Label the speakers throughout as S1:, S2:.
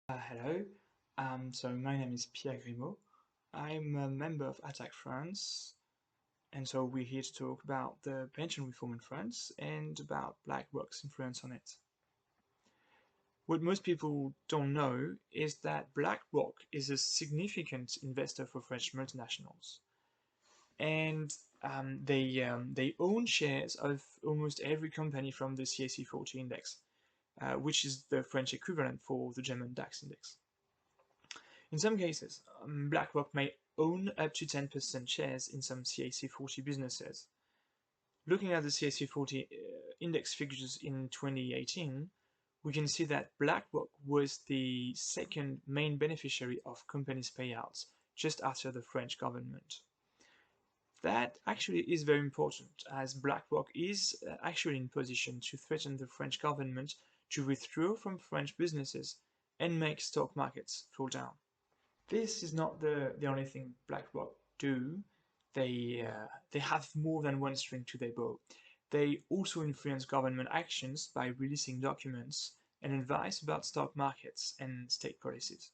S1: Hello, so my name is Pierre Grimaud. I'm a member of Attac France, and so we're here to talk about the pension reform in France and about BlackRock's influence on it. What most people don't know is that BlackRock is a significant investor for French multinationals, and they own shares of almost every company from the CAC 40 index, which is the French equivalent for the German DAX index. In some cases, BlackRock may own up to 10% shares in some CAC 40 businesses. Looking at the CAC 40 index figures in 2018, we can see that BlackRock was the second main beneficiary of companies' payouts, just after the French government. That actually is very important, as BlackRock is actually in position to threaten the French government to withdraw from French businesses and make stock markets fall down. This is not the only thing BlackRock do. They have more than one string to their bow. They also influence government actions by releasing documents and advice about stock markets and state policies.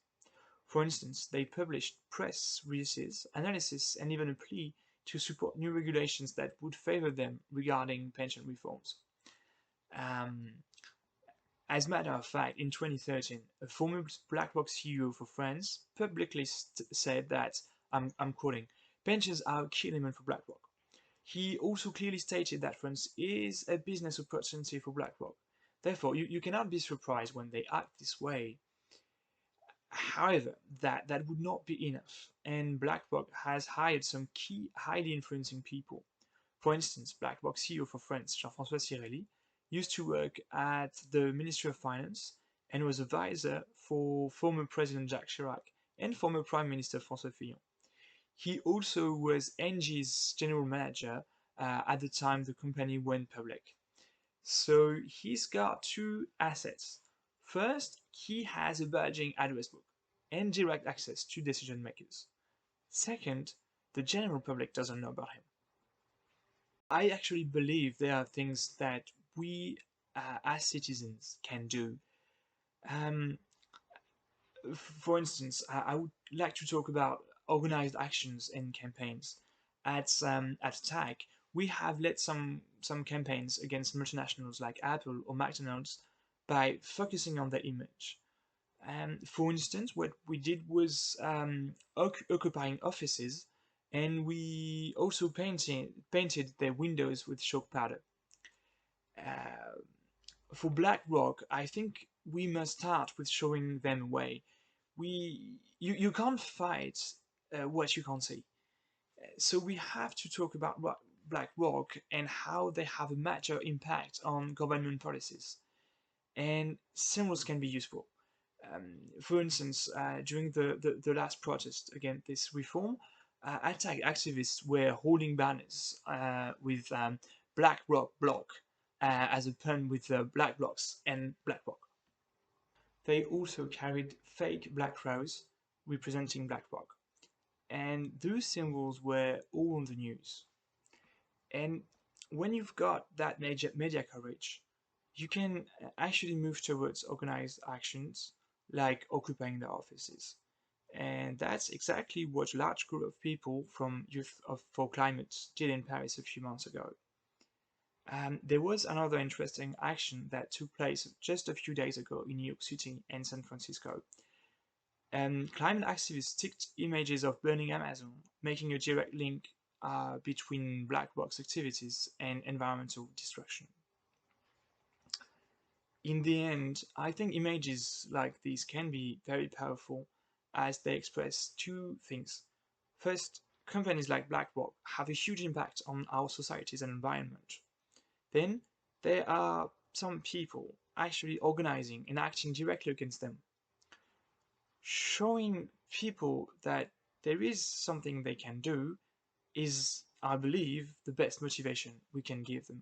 S1: For instance, they published press releases, analysis, and even a plea to support new regulations that would favor them regarding pension reforms. As a matter of fact, in 2013, a former BlackRock CEO for France publicly said that, I'm quoting, pensions are a key element for BlackRock. He also clearly stated that France is a business opportunity for BlackRock. Therefore, you cannot be surprised when they act this way. However, that would not be enough, and BlackRock has hired some key, highly influencing people. For instance, BlackRock CEO for France, Jean-François Cirelli, used to work at the Ministry of Finance and was advisor for former President Jacques Chirac and former Prime Minister François Fillon. He also was Engie's general manager at the time the company went public. So he's got two assets. First, he has a budging address book and direct access to decision makers. Second, the general public doesn't know about him. I actually believe there are things that we as citizens can do. Um, for instance, I would like to talk about organized actions and campaigns. At Attac, we have led some campaigns against multinationals like Apple or McDonald's by focusing on their image. For instance, what we did was occupying offices, and we also painted their windows with chalk powder. Uh, for BlackRock, I think we must start with showing them a way. You can't fight what you can't see. So we have to talk about what BlackRock and how they have a major impact on government policies. And symbols can be useful. For instance, during the last protest against this reform, Attac activists were holding banners with BlackRock block as a pun with BlackRocks and BlackRock. They also carried fake black rose representing BlackRock, and those symbols were all on the news. And when you've got that major media coverage, you can actually move towards organized actions like occupying the offices. And that's exactly what a large group of people from for Climate did in Paris a few months ago. There was another interesting action that took place just a few days ago in New York City and San Francisco. Climate activists sticked images of burning Amazon, making a direct link between BlackRock's activities and environmental destruction. In the end, I think images like these can be very powerful as they express two things. First, companies like BlackRock have a huge impact on our societies and environment. Then, there are some people actually organizing and acting directly against them. Showing people that there is something they can do is, I believe, the best motivation we can give them.